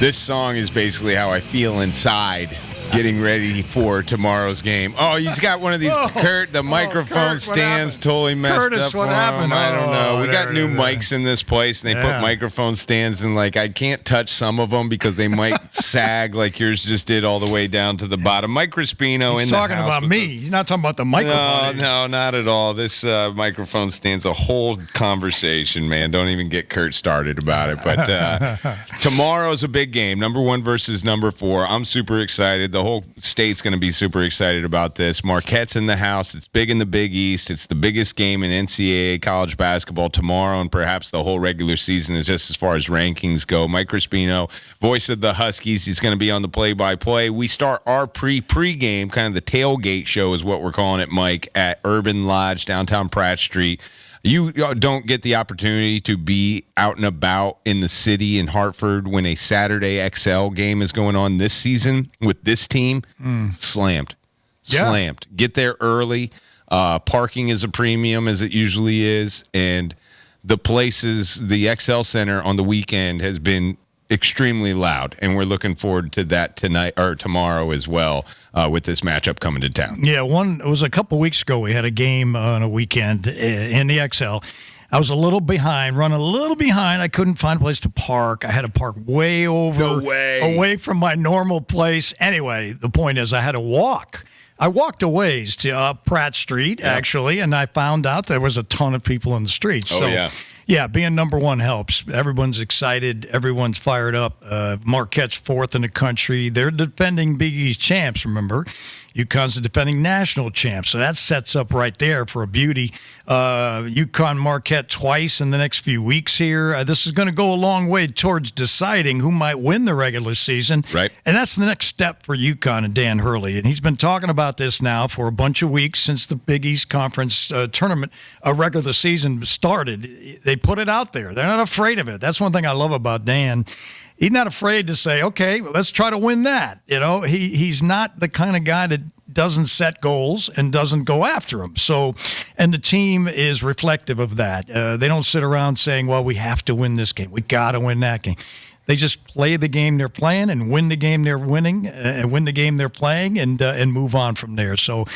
This song is basically how I feel inside getting ready for tomorrow's game. Oh, he's got one of these, Kurt, the microphone Kurt, stands totally messed Curtis, up what for happened? him. I don't know. We got new there. mics in this place, and they put microphone stands, and, like, I can't touch some of them because they might sag like yours just did all the way down to the bottom. Mike Crispino He's in the house. talking about me. He's not talking about the microphone. No, not at all. This microphone stands a whole conversation, man. Don't even get Kurt started about it. But tomorrow's a big game, number 1 versus number 4. I'm super excited. The whole state's going to be super excited about this. Marquette's in the house. It's big in the Big East. It's the biggest game in NCAA college basketball tomorrow, and perhaps the whole regular season is just as far as rankings go. Mike Crispino, voice of the Huskies, he's going to be on the play-by-play. We start our pre-game, kind of the tailgate show is what we're calling it, Mike, at Urban Lodge, downtown Pratt Street. You don't get the opportunity to be out and about in the city in Hartford when a Saturday XL game is going on this season with this team. Slammed. Get there early. Parking is a premium, as it usually is. And the places, the XL Center on the weekend has been extremely loud, and we're looking forward to that tonight or tomorrow as well with this matchup coming to town. Yeah, it was a couple weeks ago. We had a game on a weekend in the XL. I was running a little behind. I couldn't find a place to park. I had to park way away from my normal place. Anyway, the point is I had to walk. I walked a ways to Pratt Street, actually, and I found out there was a ton of people in the streets. Yeah, being number 1 helps. Everyone's excited. Everyone's fired up. Marquette's 4th in the country. They're defending Big East champs, remember. UConn's the defending national champ. So that sets up right there for a beauty. UConn Marquette twice in the next few weeks here. This is going to go a long way towards deciding who might win the regular season. Right. And that's the next step for UConn and Dan Hurley. And he's been talking about this now for a bunch of weeks since the Big East Conference tournament, regular season started. They put it out there. They're not afraid of it. That's one thing I love about Dan. He's not afraid to say, okay, let's try to win that. You know, he's not the kind of guy that doesn't set goals and doesn't go after them. So, and the team is reflective of that. They don't sit around saying, well, we have to win this game. We got to win that game. They just play the game they're playing and win the game they're winning and win the game they're playing and move on from there. So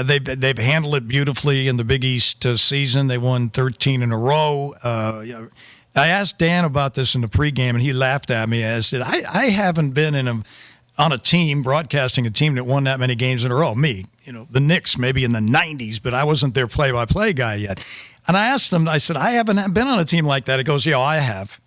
they've handled it beautifully in the Big East season. They won 13 in a row. I asked Dan about this in the pregame, and he laughed at me. I said, I haven't been on a team, broadcasting a team that won that many games in a row. Me, the Knicks maybe in the 90s, but I wasn't their play-by-play guy yet. And I asked him, I said, I haven't been on a team like that. He goes, yeah, I have.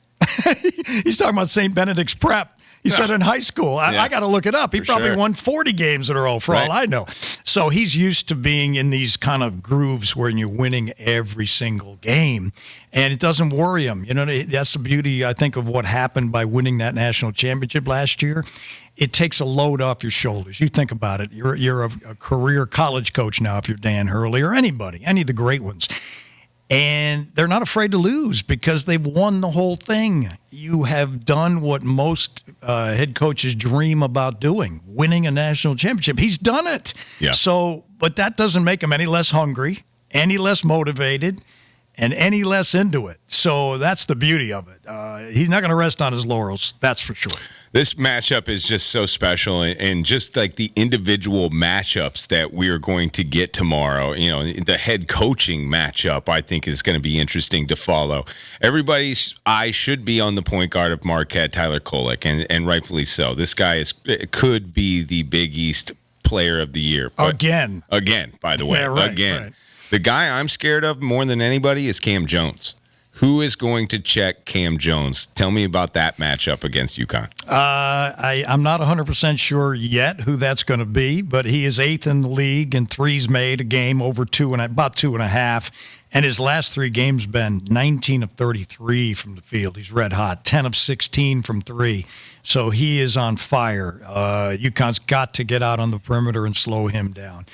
He's talking about St. Benedict's Prep. He said in high school. I got to look it up. He probably won 40 games in a row for all I know. So he's used to being in these kind of grooves where you're winning every single game. And it doesn't worry him. That's the beauty, I think, of what happened by winning that national championship last year. It takes a load off your shoulders. You think about it. You're a career college coach now if you're Dan Hurley or anybody, any of the great ones. And they're not afraid to lose because they've won the whole thing. You have done what most head coaches dream about doing, winning a national championship. He's done it. Yeah. So, but that doesn't make him any less hungry, any less motivated, and any less into it. So that's the beauty of it. He's not going to rest on his laurels, that's for sure. This matchup is just so special, and just like the individual matchups that we are going to get tomorrow, the head coaching matchup, I think is going to be interesting to follow. Everybody's eye should be on the point guard of Marquette, Tyler Kolek, and rightfully so. This guy could be the Big East Player of the Year. Again, by the way. Yeah, right, again. Right. The guy I'm scared of more than anybody is Cam Jones. Who is going to check Cam Jones? Tell me about that matchup against UConn. I'm not 100% sure yet who that's going to be, but he is 8th in the league in threes made a game over about 2.5. And his last 3 games been 19 of 33 from the field. He's red hot, 10 of 16 from 3. So he is on fire. UConn's got to get out on the perimeter and slow him down.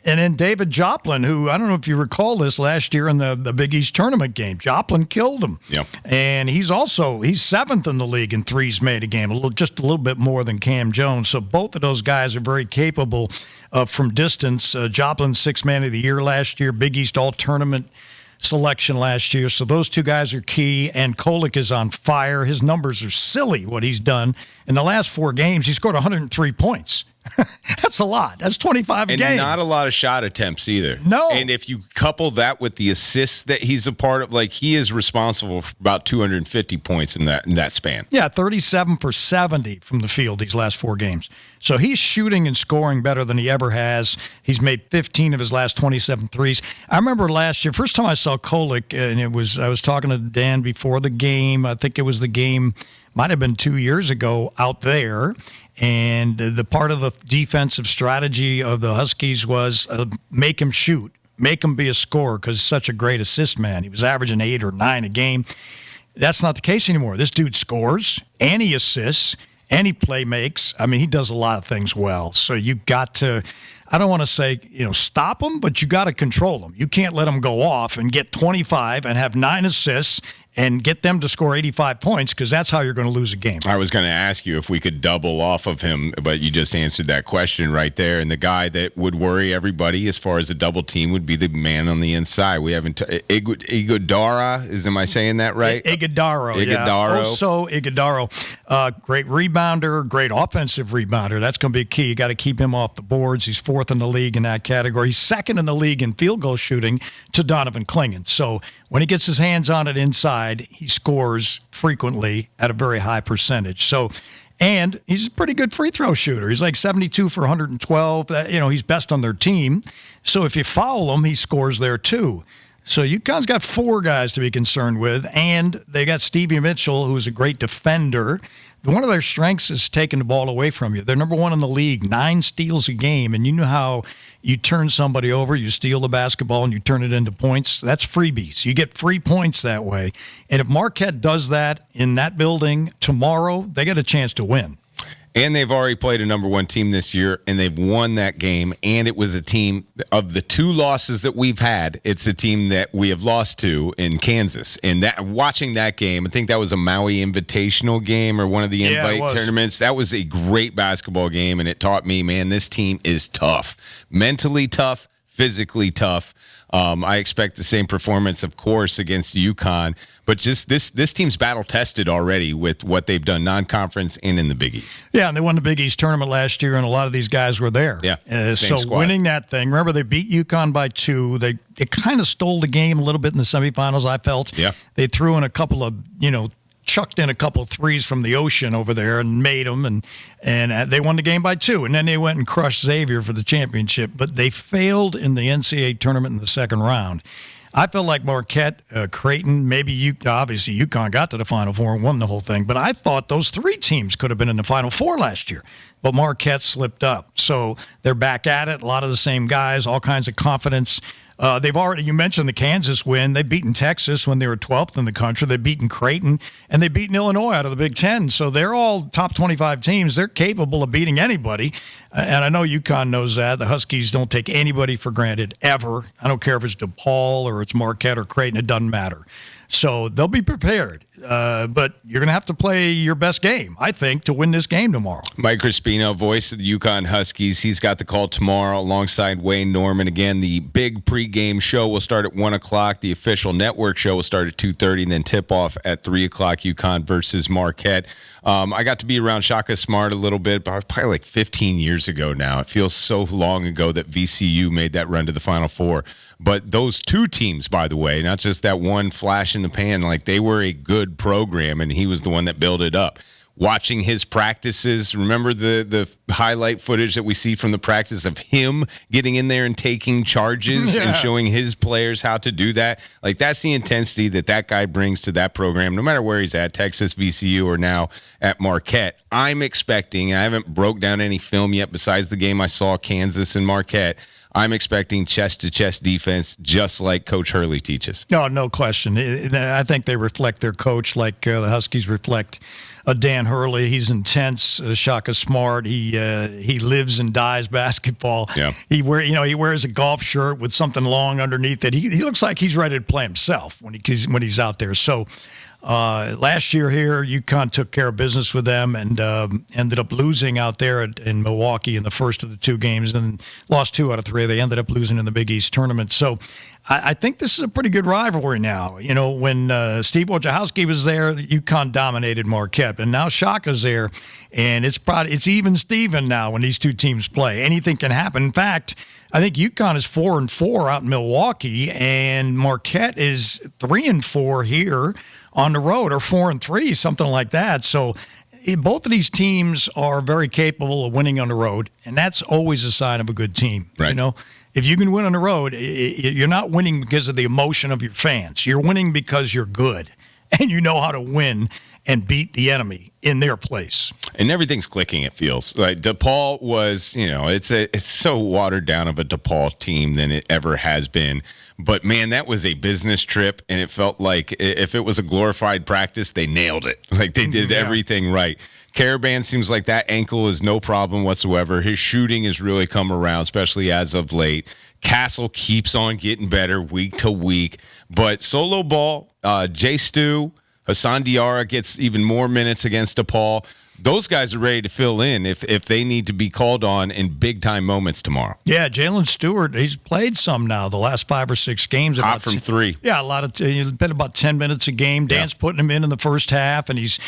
And then David Joplin, who, I don't know if you recall this last year in the Big East tournament game. Joplin killed him. Yep. And he's 7th in the league in threes made a game, just a little bit more than Cam Jones. So both of those guys are very capable from distance. Joplin, 6th man of the year last year, Big East all-tournament selection last year. So those two guys are key, and Kolek is on fire. His numbers are silly, what he's done. In the last 4 games, he scored 103 points. That's a lot. That's 25 a game. And not a lot of shot attempts either. No. And if you couple that with the assists that he's a part of, like, he is responsible for about 250 points in that span. Yeah, 37 for 70 from the field these last 4 games. So he's shooting and scoring better than he ever has. He's made 15 of his last 27 threes. I remember last year, first time I saw Kolek, and I was talking to Dan before the game. I think it was the game, might have been 2 years ago out there. And the part of the defensive strategy of the Huskies was make him shoot, make him be a scorer, because he's such a great assist man. He was averaging 8 or 9 a game. That's not the case anymore. This dude scores, and he assists, and he play makes. I mean, he does a lot of things well. So you got to, I don't want to say, stop him, but you got to control him. You can't let him go off and get 25 and have 9 assists and get them to score 85 points, because that's how you're going to lose a game. I was going to ask you if we could double off of him, but you just answered that question right there. And the guy that would worry everybody as far as a double team would be the man on the inside. We haven't Iguodara, am I saying that right? Iguodara. Yeah. Also Iguodara, great rebounder, great offensive rebounder. That's going to be key. You got to keep him off the boards. He's 4th in the league in that category. He's 2nd in the league in field goal shooting to Donovan Clingan. So when he gets his hands on it inside, he scores frequently at a very high percentage. So, and he's a pretty good free throw shooter. He's like 72 for 112. He's best on their team. So if you foul him, he scores there too. So UConn's got 4 guys to be concerned with, and they got Stevie Mitchell, who's a great defender. One of their strengths is taking the ball away from you. They're number 1 in the league, 9 steals a game, and you know how you turn somebody over, you steal the basketball, and you turn it into points. That's freebies. You get free points that way. And if Marquette does that in that building tomorrow, they get a chance to win. And they've already played a number 1 team this year, and they've won that game. And it was a team of the 2 losses that we've had. It's a team that we have lost to in Kansas. And watching that game, I think that was a Maui Invitational game or one of the invite tournaments. That was a great basketball game, and it taught me, man, this team is tough, mentally tough, physically tough. I expect the same performance, of course, against UConn. But just this team's battle-tested already with what they've done non-conference and in the Big East. Yeah, and they won the Big East tournament last year, and a lot of these guys were there. Yeah, so squad. Winning that thing, remember they beat UConn by 2. They kind of stole the game a little bit in the semifinals, I felt. Yeah. They threw in a couple of, chucked in a couple of threes from the ocean over there and made them, and they won the game by 2. And then they went and crushed Xavier for the championship. But they failed in the NCAA tournament in the second round. I felt like Marquette, Creighton, obviously UConn got to the Final Four and won the whole thing. But I thought those 3 teams could have been in the Final Four last year. But Marquette slipped up. So they're back at it. A lot of the same guys, all kinds of confidence. They've already, you mentioned the Kansas win. They've beaten Texas when they were 12th in the country. They've beaten Creighton, and they've beaten Illinois out of the Big Ten. So they're all top 25 teams. They're capable of beating anybody. And I know UConn knows that. The Huskies don't take anybody for granted, ever. I don't care if it's DePaul or it's Marquette or Creighton. It doesn't matter. So they'll be prepared. But you're going to have to play your best game, I think, to win this game tomorrow. Mike Crispino, voice of the UConn Huskies. He's got the call tomorrow alongside Wayne Norman. Again, the big pregame show will start at 1 o'clock. The official network show will start at 2:30, and then tip-off at 3 o'clock, UConn versus Marquette. I got to be around Shaka Smart a little bit, but probably like 15 years ago now. It feels so long ago that VCU made that run to the Final Four. But those 2 teams, by the way, not just that one flash in the pan, like they were a good program, and he was the one that built it up. Watching his practices, remember the highlight footage that we see from the practice of him getting in there and taking charges and showing his players how to do that? Like, that's the intensity that guy brings to that program, no matter where he's at, Texas, VCU, or now at Marquette. I'm expecting, I haven't broke down any film yet besides the game I saw, Kansas and Marquette, I'm expecting chest-to-chest defense just like Coach Hurley teaches. No question. I think they reflect their coach like the Huskies reflect Dan Hurley. He's intense. Shaka Smart. He lives and dies basketball. Yeah. He wears a golf shirt with something long underneath it. He looks like he's ready to play himself when he's out there. So Last year here, UConn took care of business with them and ended up losing out there in Milwaukee in the first of the two games and lost 2 out of 3. They ended up losing in the Big East tournament. So I think this is a pretty good rivalry now. You know, when Steve Wojciechowski was there, UConn dominated Marquette. And now Shaka's there, and it's even Steven now when these two teams play. Anything can happen. In fact, I think UConn is 4-4 out in Milwaukee, and Marquette is 3-4 here on the road, or 4-3, something like that. So both of these teams are very capable of winning on the road, and that's always a sign of a good team. Right. You know, if you can win on the road, you're not winning because of the emotion of your fans. You're winning because you're good, and you know how to win and beat the enemy in their place. And everything's clicking, it feels. Like DePaul was, you know, it's so watered down of a DePaul team than it ever has been. But, man, that was a business trip, and it felt like if it was a glorified practice, they nailed it. Like they did everything right. Caravan seems like that ankle is no problem whatsoever. His shooting has really come around, especially as of late. Castle keeps on getting better week to week. But solo ball, Jay Stu, Hassan Diarra gets even more minutes against DePaul. Those guys are ready to fill in if they need to be called on in big-time moments tomorrow. Yeah, Jalen Stewart, he's played some now, the last 5 or 6 games. Hot from 3. Yeah, he's been about 10 minutes a game. Dan's putting him in the first half, and he's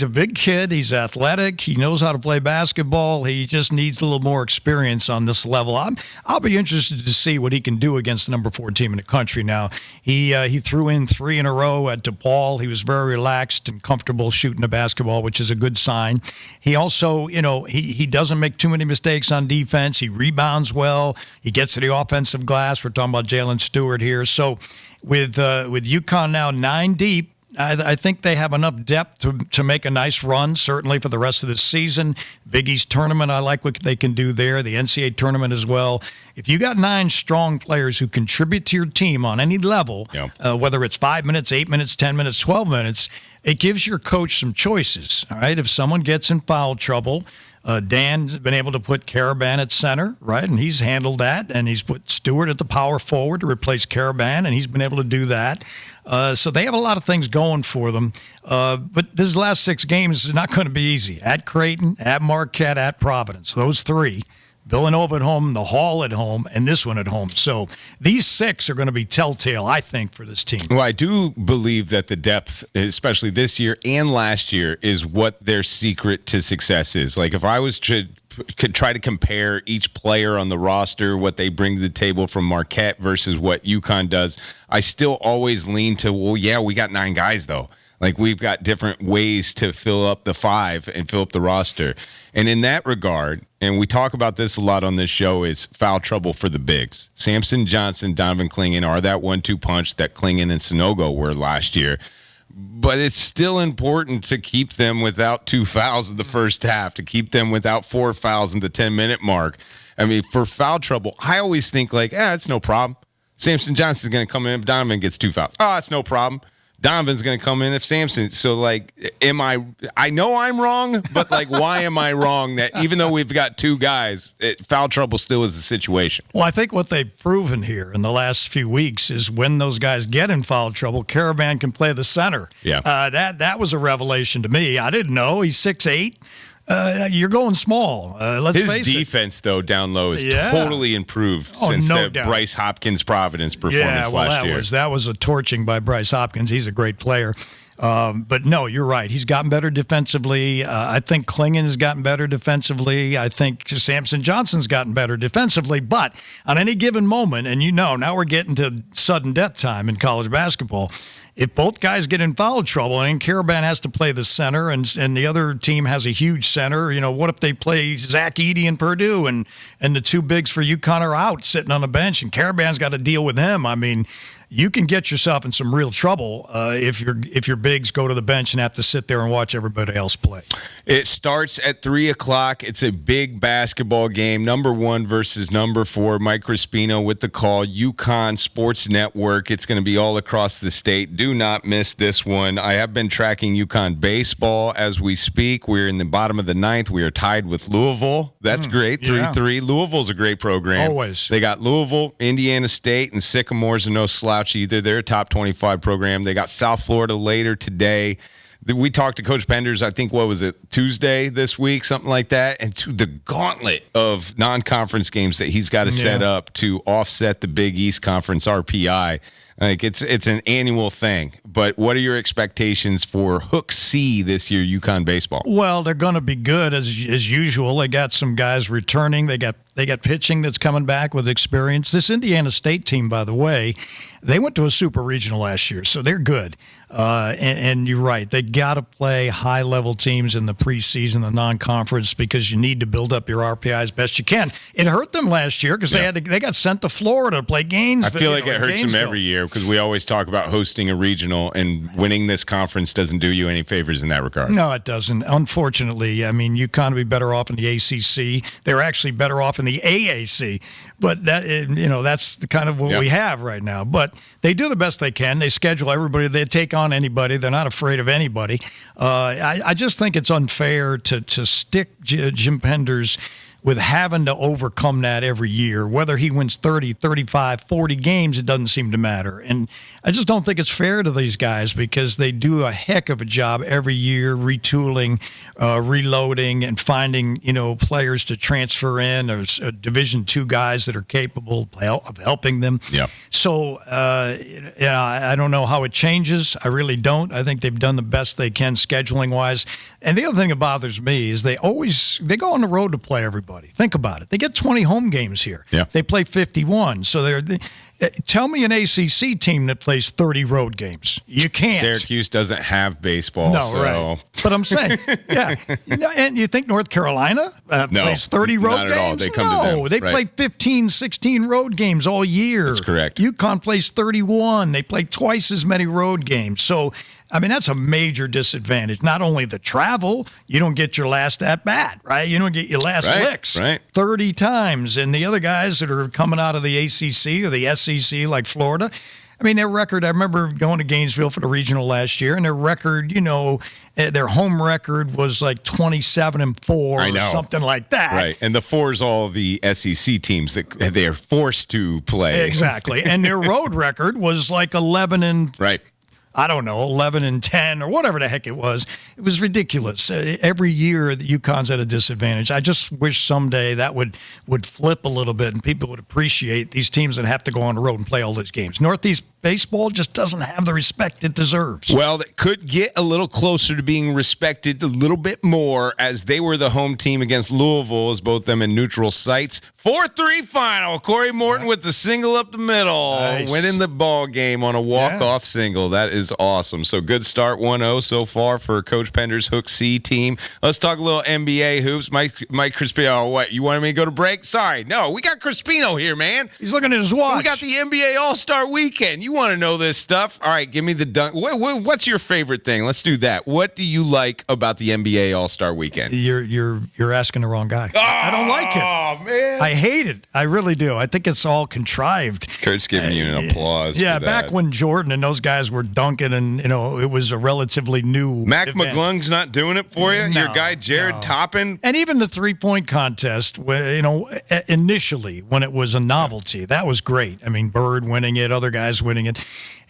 a big kid. He's athletic. He knows how to play basketball. He just needs a little more experience on this level. I'll be interested to see what he can do against the number 4 team in the country now. He threw in 3 in a row at DePaul. He was very relaxed and comfortable shooting the basketball, which is a good sign. He also, you know, he doesn't make too many mistakes on defense. He rebounds well. He gets to the offensive glass. We're talking about Jalen Stewart here. So with UConn now 9 deep, I think they have enough depth to make a nice run, certainly for the rest of the season. Big East tournament, I like what they can do there. The NCAA tournament as well. If you got 9 strong players who contribute to your team on any level, whether it's 5 minutes, 8 minutes, 10 minutes, 12 minutes, it gives your coach some choices. All right, if someone gets in foul trouble, Dan's been able to put Caravan at center, right? And he's handled that. And he's put Stewart at the power forward to replace Caravan, and he's been able to do that. So they have a lot of things going for them. But this last 6 games is not going to be easy. At Creighton, at Marquette, at Providence. Those 3. Villanova at home, the Hall at home, and this one at home. So these 6 are going to be telltale, I think, for this team. Well, I do believe that the depth, especially this year and last year, is what their secret to success is. Like if I was to could try to compare each player on the roster, what they bring to the table from Marquette versus what UConn does, I still always lean to, well, yeah, we got 9 guys, though. Like, we've got different ways to fill up the 5 and fill up the roster. And in that regard, and we talk about this a lot on this show, is foul trouble for the bigs. Samson Johnson, Donovan Clingan are that 1-2 punch that Clingan and Sanogo were last year. But it's still important to keep them without 2 fouls in the first half, to keep them without 4 fouls in the 10-minute mark. I mean, for foul trouble, I always think like, it's no problem. Samson Johnson's going to come in if Donovan gets 2 fouls. It's no problem. Donovan's going to come in if Samson. So, like, I know I'm wrong, but, like, why am I wrong that even though we've got 2 guys, foul trouble still is the situation? Well, I think what they've proven here in the last few weeks is when those guys get in foul trouble, Caravan can play the center. Yeah. That was a revelation to me. I didn't know. He's 6'8". You're going small. Let's face it. His defense, though, down low is totally improved since no the doubt. Bryce Hopkins Providence performance last year. That was a torching by Bryce Hopkins. He's a great player. But no, you're right. He's gotten better defensively. I think Clingan has gotten better defensively. I think Samson Johnson's gotten better defensively. But on any given moment, and now we're getting to sudden death time in college basketball. If both guys get in foul trouble and Caravan has to play the center and the other team has a huge center, what if they play Zach Edey and Purdue and the 2 bigs for UConn are out sitting on the bench and Caravan's got to deal with him? I mean, you can get yourself in some real trouble if your bigs go to the bench and have to sit there and watch everybody else play. It starts at 3:00. It's a big basketball game. Number 1 versus number 4. Mike Crispino with the call. UConn Sports Network. It's going to be all across the state. Do not miss this one. I have been tracking UConn baseball as we speak. We're in the bottom of the 9th. We are tied with Louisville. That's great. 3-3. Louisville's a great program. Always. They got Louisville, Indiana State, and Sycamore's a no slouch slouch either. They're a top 25 program. They got South Florida later today. We talked to Coach Penders, I think, what was it, Tuesday this week, something like that, and to the gauntlet of non-conference games that he's got to set up to offset the Big East Conference RPI. Like it's an annual thing. But what are your expectations for Hook C this year, UConn baseball? Well, they're going to be good as usual. They got some guys returning. They got pitching that's coming back with experience. This Indiana State team, by the way, they went to a super regional last year, so they're good. And you're right. They got to play high-level teams in the preseason, the non-conference, because you need to build up your RPI as best you can. It hurt them last year because they got sent to Florida to play Gainesville. I feel like it hurts them every year because we always talk about hosting a regional, and winning this conference doesn't do you any favors in that regard. No, it doesn't. Unfortunately, I mean, UConn would be better off in the ACC. They're actually better off in the AAC. But that's the kind of what we have right now. But they do the best they can. They schedule everybody. They take on anybody. They're not afraid of anybody. I just think it's unfair to stick Jim Penders with having to overcome that every year. Whether he wins 30, 35, 40 games, it doesn't seem to matter. And I just don't think it's fair to these guys because they do a heck of a job every year retooling, reloading, and finding, players to transfer in or Division II guys that are capable of helping them. Yeah. So, I don't know how it changes. I really don't. I think they've done the best they can scheduling-wise. And the other thing that bothers me is they go on the road to play everybody. Think about it. They get 20 home games here. Yeah. They play 51. So tell me an ACC team that plays 30 road games. You can't. Syracuse doesn't have baseball. No, so. Right. But I'm saying, yeah. And you think North Carolina plays 30 road not games? At all. They come to them. They play 15, 16 road games all year. That's correct. UConn plays 31. They play twice as many road games. So, I mean, that's a major disadvantage. Not only the travel, you don't get your last at-bat, right? You don't get your last licks 30 times. And the other guys that are coming out of the ACC or the SEC, like Florida, I mean, their record, I remember going to Gainesville for the regional last year, and their record, their home record was like 27-4 or something like that. Right. And the 4 is all the SEC teams that they are forced to play. Exactly. And their road record was like 11 Right. I don't know, 11-10 or whatever the heck it was. It was ridiculous. Every year, the UConn's at a disadvantage. I just wish someday that would flip a little bit and people would appreciate these teams that have to go on the road and play all these games. Northeast baseball just doesn't have the respect it deserves. Well, it could get a little closer to being respected a little bit more as they were the home team against Louisville, as both them in neutral sites. 4-3 final. Corey Morton with the single up the middle, winning the ball game on a walk-off single. That is awesome. So good start, 1-0 so far for Coach Pender's Hook C team. Let's talk a little NBA hoops. Mike Crispino, what, you wanted me to go to break? Sorry, no, we got Crispino here, man. He's looking at his watch. We got the NBA All-Star Weekend. You want to know this stuff? All right, give me the dunk. What's your favorite thing? Let's do that. What do you like about the NBA All-Star Weekend? You're asking the wrong guy. I don't like it. Oh, man. I hate it. I really do. I think it's all contrived. Kurt's giving you an applause. Yeah, for that. back when Jordan and those guys were dunking and, it was a relatively new Mac event. McClung's not doing it for you? No, Your guy Jared Toppin? And even the three-point contest, initially when it was a novelty, that was great. I mean, Bird winning it, other guys winning it.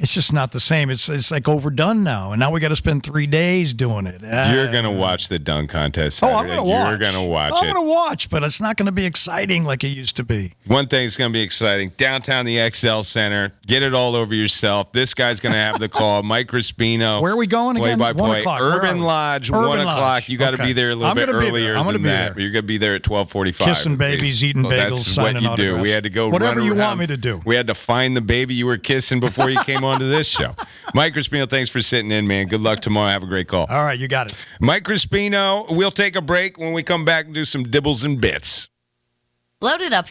It's just not the same. It's like overdone now, and now we got to spend 3 days doing it. You're going to watch the dunk contest Saturday. I'm going to watch. You're going to watch it. I'm going to watch, but it's not going to be exciting like it used to be. One thing that's going to be exciting, downtown the XL Center, get it all over yourself. This guy's going to have the call. Mike Crispino. Where are we going again? Play-by-play. 1:00. Urban Lodge, 1 o'clock. You got to be there a little bit earlier than that. But you're going to be there at 12:45. Kissing babies, eating bagels, that's signing what you do. autographs. We had to go whatever run you around. want me to do. We had to find the baby you were kissing before you came onto this show. Mike Crispino, thanks for sitting in, man. Good luck tomorrow. Have a great call. All right, you got it. Mike Crispino, we'll take a break. When we come back and do some dibbles and bits. Load it up.